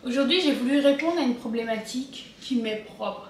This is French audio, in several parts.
Aujourd'hui, j'ai voulu répondre à une problématique qui m'est propre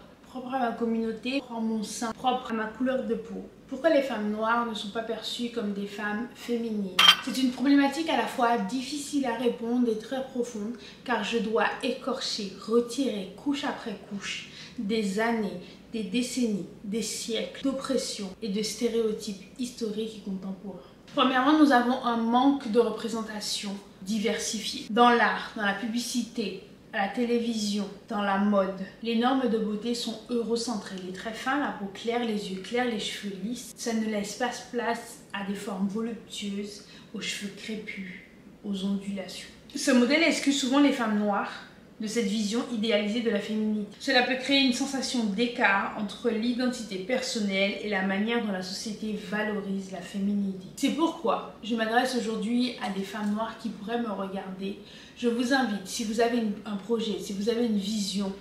à ma communauté, propre à mon sein, propre à ma couleur de peau. Pourquoi les femmes noires ne sont pas perçues comme des femmes féminines? C'est une problématique à la fois difficile à répondre et très profonde, car je dois écorcher, retirer couche après couche des années, des décennies, des siècles d'oppression et de stéréotypes historiques et contemporains. Premièrement, nous avons un manque de représentation diversifiée. Dans l'art, dans la publicité, à la télévision, dans la mode, les normes de beauté sont eurocentrées. Les traits fins, la peau claire, les yeux clairs, les cheveux lisses. Ça ne laisse pas place à des formes voluptueuses, aux cheveux crépus, aux ondulations. Ce modèle exclut souvent les femmes noires de cette vision idéalisée de la féminité. Cela peut créer une sensation d'écart entre l'identité personnelle et la manière dont la société valorise la féminité. C'est pourquoi je m'adresse aujourd'hui à des femmes noires qui pourraient me regarder. Je vous invite, si vous avez un projet, si vous avez une vision,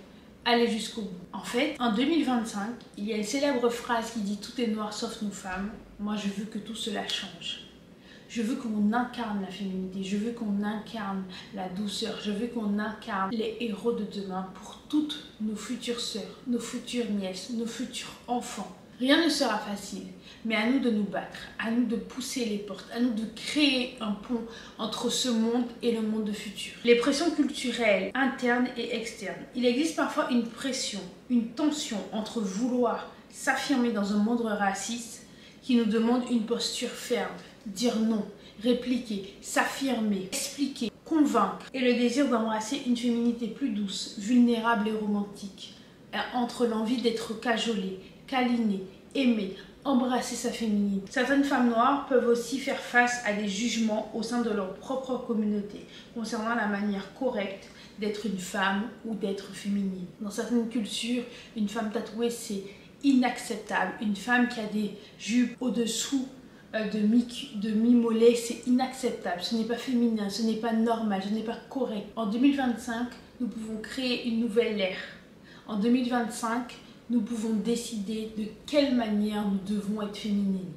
allez jusqu'au bout. En fait, en 2025, il y a une célèbre phrase qui dit « Tout est noir sauf nous femmes ». Moi, je veux que tout cela change. Je veux qu'on incarne la féminité, je veux qu'on incarne la douceur, je veux qu'on incarne les héros de demain pour toutes nos futures sœurs, nos futures nièces, nos futurs enfants. Rien ne sera facile, mais à nous de nous battre, à nous de pousser les portes, à nous de créer un pont entre ce monde et le monde futur. Les pressions culturelles, internes et externes. Il existe parfois une pression, une tension entre vouloir s'affirmer dans un monde raciste qui nous demande une posture ferme, dire non, répliquer, s'affirmer, expliquer, convaincre, et le désir d'embrasser une féminité plus douce, vulnérable et romantique, entre l'envie d'être cajolée, câlinée, aimée, embrasser sa féminité. Certaines femmes noires peuvent aussi faire face à des jugements au sein de leur propre communauté concernant la manière correcte d'être une femme ou d'être féminine. Dans certaines cultures, une femme tatouée c'est inacceptable. Une femme qui a des jupes au-dessous de mi-mollet, c'est inacceptable. Ce n'est pas féminin, ce n'est pas normal, ce n'est pas correct. En 2025, nous pouvons créer une nouvelle ère. En 2025, nous pouvons décider de quelle manière nous devons être féminines.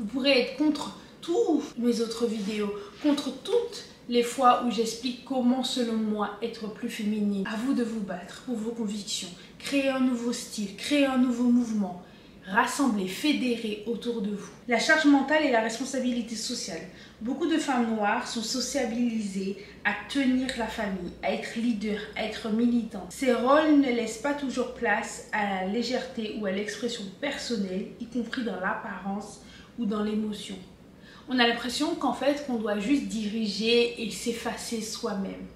Vous pourrez être contre toutes mes autres vidéos, contre toutes les fois où j'explique comment, selon moi, être plus féminine. À vous de vous battre pour vos convictions, créer un nouveau style, créer un nouveau mouvement, rassembler, fédérer autour de vous. La charge mentale et la responsabilité sociale. Beaucoup de femmes noires sont sociabilisées à tenir la famille, à être leader, à être militantes. Ces rôles ne laissent pas toujours place à la légèreté ou à l'expression personnelle, y compris dans l'apparence ou dans l'émotion. On a l'impression qu'en fait, qu'on doit juste diriger et s'effacer soi-même.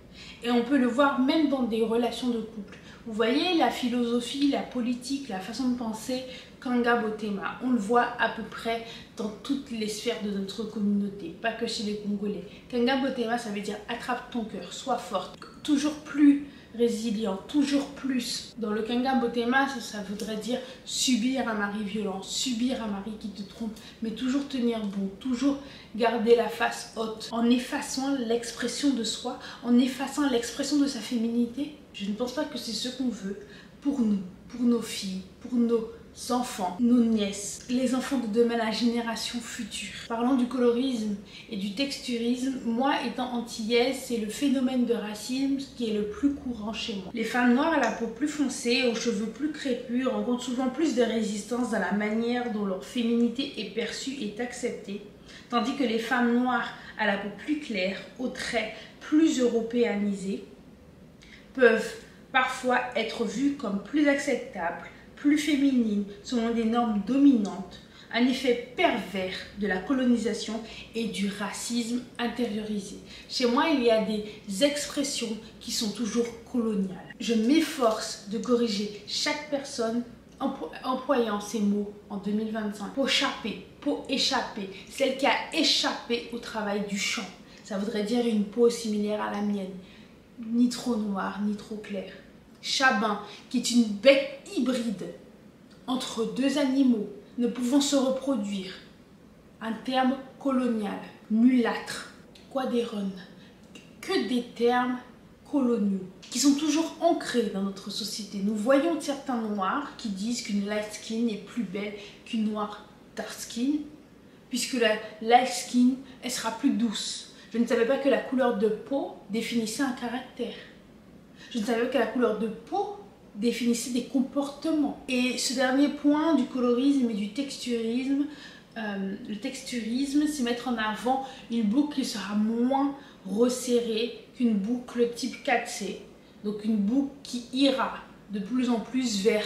Et on peut le voir même dans des relations de couple. Vous voyez la philosophie, la politique, la façon de penser Kanga Botema. On le voit à peu près dans toutes les sphères de notre communauté, pas que chez les Congolais. Kanga Botema, ça veut dire attrape ton cœur, sois forte, toujours plus résilient, toujours plus. Dans le Kanga Botema, ça voudrait dire subir un mari violent, subir un mari qui te trompe, mais toujours tenir bon, toujours garder la face haute, en effaçant l'expression de soi, en effaçant l'expression de sa féminité. Je ne pense pas que c'est ce qu'on veut pour nous, pour nos filles, pour nos enfants, nos nièces, les enfants de demain, la génération future. Parlant du colorisme et du texturisme, moi étant antillaise, c'est le phénomène de racisme qui est le plus courant chez moi. Les femmes noires à la peau plus foncée, aux cheveux plus crépus, rencontrent souvent plus de résistance dans la manière dont leur féminité est perçue et acceptée, tandis que les femmes noires à la peau plus claire, aux traits plus européanisés, peuvent parfois être vues comme plus acceptables, plus féminines, selon des normes dominantes, un effet pervers de la colonisation et du racisme intériorisé. Chez moi, il y a des expressions qui sont toujours coloniales. Je m'efforce de corriger chaque personne employant ces mots en 2025. Peau échappée, celle qui a échappé au travail du champ. Ça voudrait dire une peau similaire à la mienne, ni trop noire, ni trop claire. Chabin, qui est une bête hybride entre deux animaux ne pouvant se reproduire. Un terme colonial. Mulâtre, quadéron, que des termes coloniaux qui sont toujours ancrés dans notre société. Nous voyons certains noirs qui disent qu'une light skin est plus belle qu'une noire dark skin, puisque la light skin, elle sera plus douce. Je ne savais pas que la couleur de peau définissait un caractère. Je ne savais pas que la couleur de peau définissait des comportements. Et ce dernier point du colorisme et du texturisme, le texturisme, c'est mettre en avant une boucle qui sera moins resserrée qu'une boucle type 4C. Donc une boucle qui ira de plus en plus vers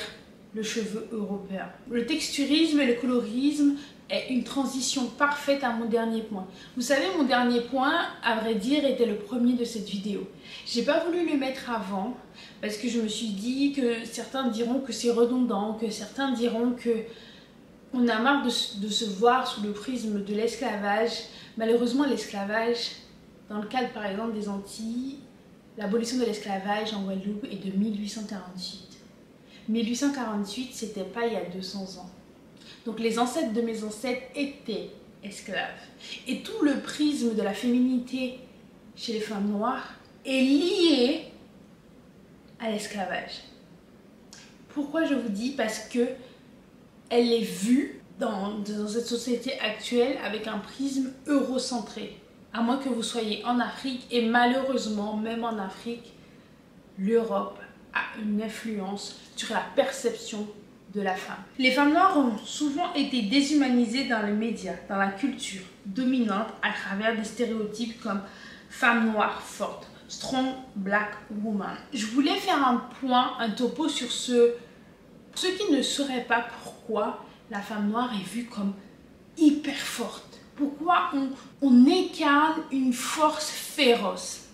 le cheveu européen. Le texturisme et le colorisme est une transition parfaite à mon dernier point. Vous savez, mon dernier point, à vrai dire, était le premier de cette vidéo. J'ai pas voulu le mettre avant parce que je me suis dit que certains diront que c'est redondant, que certains diront que on a marre de se voir sous le prisme de l'esclavage. Malheureusement, l'esclavage, dans le cadre par exemple des Antilles, l'abolition de l'esclavage en Guadeloupe est de 1848. 1848, c'était pas il y a 200 ans. Donc les ancêtres de mes ancêtres étaient esclaves. Et tout le prisme de la féminité chez les femmes noires est lié à l'esclavage. Pourquoi je vous dis? Parce que elle est vue dans cette société actuelle avec un prisme eurocentré. À moins que vous soyez en Afrique, et malheureusement, même en Afrique, l'Europe a une influence sur la perception de la femme. Les femmes noires ont souvent été déshumanisées dans les médias, dans la culture dominante à travers des stéréotypes comme femme noire forte, strong black woman. Je voulais faire un point, un topo sur ceux qui ne sauraient pas pourquoi la femme noire est vue comme hyper forte. Pourquoi on incarne une force féroce.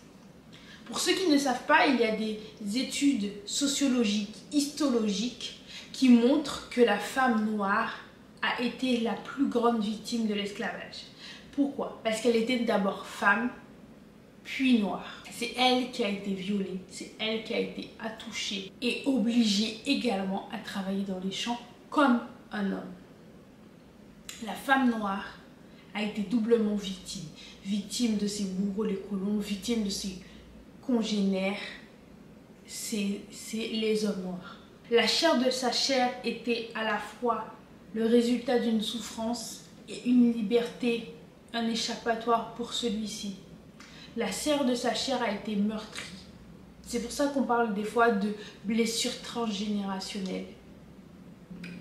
Pour ceux qui ne savent pas, il y a des études sociologiques, histologiques qui montrent que la femme noire a été la plus grande victime de l'esclavage. Pourquoi? Parce qu'elle était d'abord femme, puis noire. C'est elle qui a été violée, c'est elle qui a été attouchée et obligée également à travailler dans les champs comme un homme. La femme noire a été doublement victime. Victime de ses bourreaux, les colons, victime de ses congénères, c'est les hommes noirs. La chair de sa chair était à la fois le résultat d'une souffrance et une liberté, un échappatoire pour celui-ci. La chair de sa chair a été meurtrie. C'est pour ça qu'on parle des fois de blessures transgénérationnelles.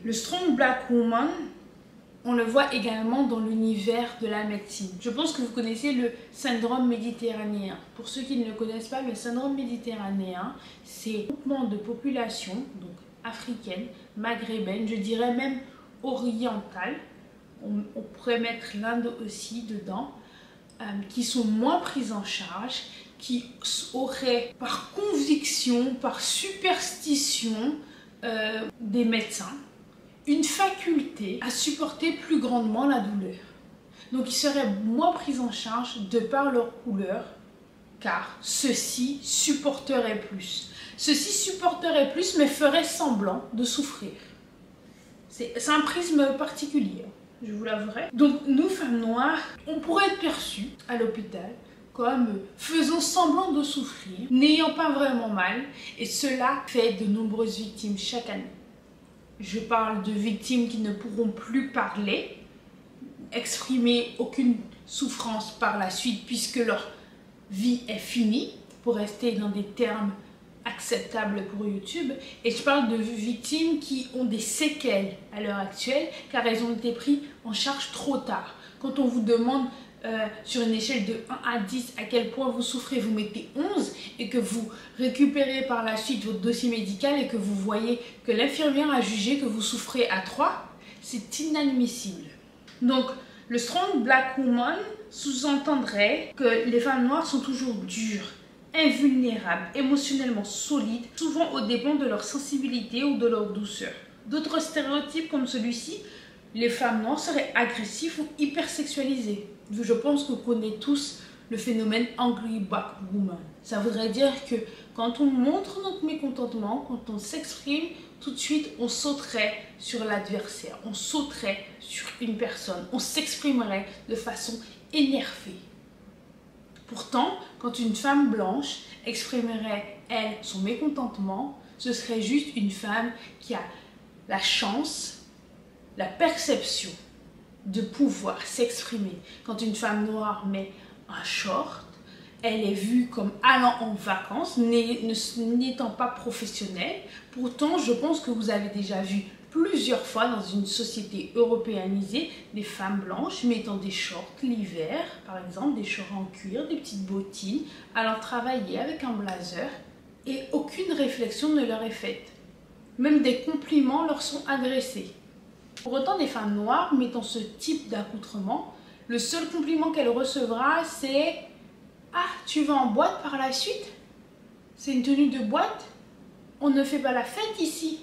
Le strong black woman, on le voit également dans l'univers de la médecine. Je pense que vous connaissez le syndrome méditerranéen. Pour ceux qui ne le connaissent pas, le syndrome méditerranéen, c'est un groupement de populations, donc africaines, maghrébines, je dirais même orientales, on pourrait mettre l'Inde aussi dedans, qui sont moins prises en charge, qui auraient par conviction, par superstition des médecins, une faculté à supporter plus grandement la douleur. Donc ils seraient moins pris en charge de par leur couleur, car ceux-ci supporteraient plus. Ceux-ci supporteraient plus mais feraient semblant de souffrir. C'est un prisme particulier, je vous l'avouerai. Donc nous, femmes noires, on pourrait être perçues à l'hôpital comme faisant semblant de souffrir, n'ayant pas vraiment mal, et cela fait de nombreuses victimes chaque année. Je parle de victimes qui ne pourront plus parler, exprimer aucune souffrance par la suite puisque leur vie est finie, pour rester dans des termes acceptables pour YouTube. Et je parle de victimes qui ont des séquelles à l'heure actuelle car elles ont été prises en charge trop tard. Quand on vous demande sur une échelle de 1 à 10 à quel point vous souffrez, vous mettez 11 et que vous récupérez par la suite votre dossier médical et que vous voyez que l'infirmière a jugé que vous souffrez à 3, c'est inadmissible. Donc le strong black woman sous-entendrait que les femmes noires sont toujours dures, invulnérables, émotionnellement solides, souvent aux dépens de leur sensibilité ou de leur douceur. D'autres stéréotypes comme celui-ci, les femmes noires seraient agressives ou hypersexualisées. Je pense qu'on connaît tous le phénomène Angry Black Woman. Ça voudrait dire que quand on montre notre mécontentement, quand on s'exprime, tout de suite on sauterait sur l'adversaire, on sauterait sur une personne, on s'exprimerait de façon énervée. Pourtant, quand une femme blanche exprimerait, elle, son mécontentement, ce serait juste une femme qui a la chance, la perception de pouvoir s'exprimer. Quand une femme noire met un short, Elle est vue comme allant en vacances, n'étant pas professionnelle. Pourtant, je pense que vous avez déjà vu plusieurs fois dans une société européanisée des femmes blanches mettant des shorts l'hiver, par exemple des shorts en cuir, des petites bottines, allant travailler avec un blazer et aucune réflexion ne leur est faite. Même des compliments leur sont adressés. Pour autant, des femmes noires mettant ce type d'accoutrement, le seul compliment qu'elle recevra c'est « Ah, tu vas en boîte par la suite? C'est une tenue de boîte? On ne fait pas la fête ici ?»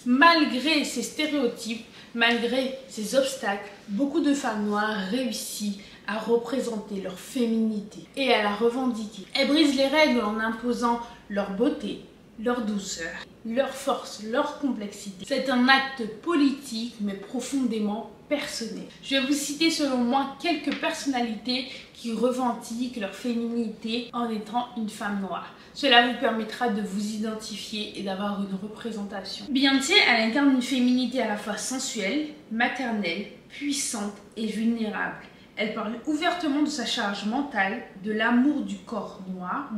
Malgré ces stéréotypes, malgré ces obstacles, beaucoup de femmes noires réussissent à représenter leur féminité et à la revendiquer. Elles brisent les règles en imposant leur beauté, leur douceur, leur force, leur complexité. C'est un acte politique mais profondément personnel. Je vais vous citer selon moi quelques personnalités qui revendiquent leur féminité en étant une femme noire. Cela vous permettra de vous identifier et d'avoir une représentation. Beyoncé, elle incarne une féminité à la fois sensuelle, maternelle, puissante et vulnérable. Elle parle ouvertement de sa charge mentale, de l'amour du corps noir,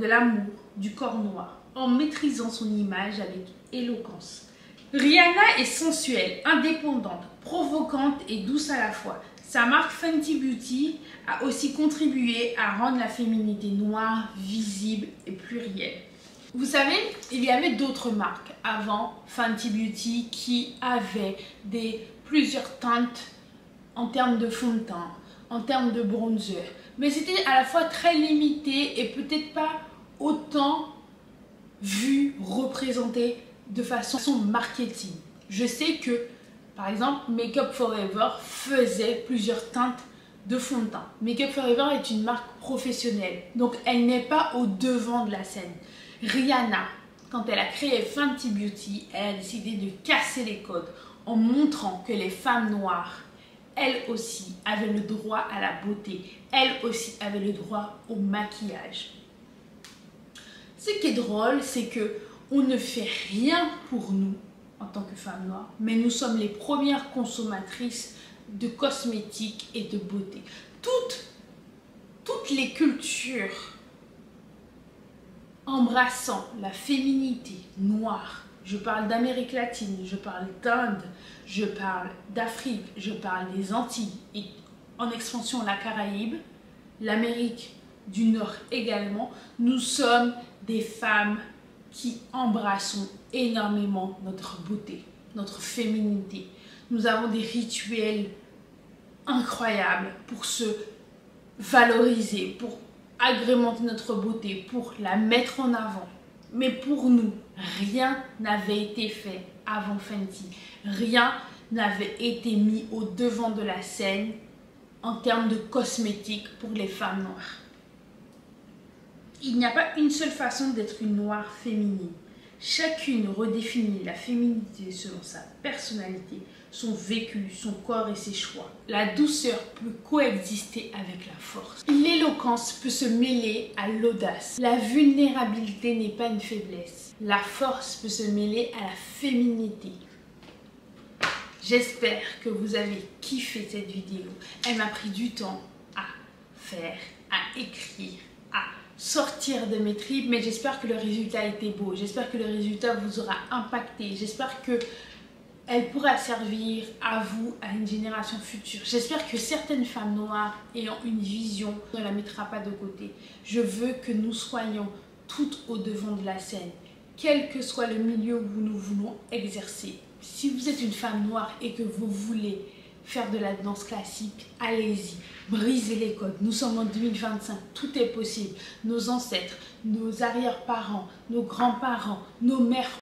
en maîtrisant son image avec éloquence. Rihanna est sensuelle, indépendante, provocante et douce à la fois. Sa marque Fenty Beauty a aussi contribué à rendre la féminité noire visible et plurielle. Vous savez, il y avait d'autres marques avant Fenty Beauty qui avaient plusieurs teintes en termes de fond de teint, en termes de bronzer. Mais c'était à la fois très limité et peut-être pas autant vu, représenté de façon marketing. Je sais que, par exemple, Make Up For Ever faisait plusieurs teintes de fond de teint. Make Up For Ever est une marque professionnelle, donc elle n'est pas au devant de la scène. Rihanna, quand elle a créé Fenty Beauty, elle a décidé de casser les codes en montrant que les femmes noires, elles aussi, avaient le droit à la beauté. Elles aussi avaient le droit au maquillage. Ce qui est drôle, c'est que on ne fait rien pour nous en tant que femmes noires, mais nous sommes les premières consommatrices de cosmétiques et de beauté. Toutes les cultures embrassant la féminité noire, je parle d'Amérique latine, je parle d'Inde, je parle d'Afrique, je parle des Antilles et en expansion la Caraïbe, l'Amérique du Nord également, nous sommes des femmes qui embrassons énormément notre beauté, notre féminité. Nous avons des rituels incroyables pour se valoriser, pour agrémenter notre beauté, pour la mettre en avant. Mais pour nous, rien n'avait été fait avant Fenty. Rien n'avait été mis au devant de la scène en termes de cosmétiques pour les femmes noires. Il n'y a pas une seule façon d'être une noire féminine. Chacune redéfinit la féminité selon sa personnalité, son vécu, son corps et ses choix. La douceur peut coexister avec la force. L'éloquence peut se mêler à l'audace. La vulnérabilité n'est pas une faiblesse. La force peut se mêler à la féminité. J'espère que vous avez kiffé cette vidéo. Elle m'a pris du temps à faire, à écrire, à sortir de mes tripes, mais j'espère que le résultat a été beau. J'espère que le résultat vous aura impacté. J'espère que elle pourra servir à vous, à une génération future. J'espère que certaines femmes noires ayant une vision ne la mettra pas de côté. Je veux que nous soyons toutes au devant de la scène, quel que soit le milieu où nous voulons exercer. Si vous êtes une femme noire et que vous voulez faire de la danse classique, allez-y, brisez les codes. Nous sommes en 2025, tout est possible. Nos ancêtres, nos arrière-parents, nos grands-parents, nos mères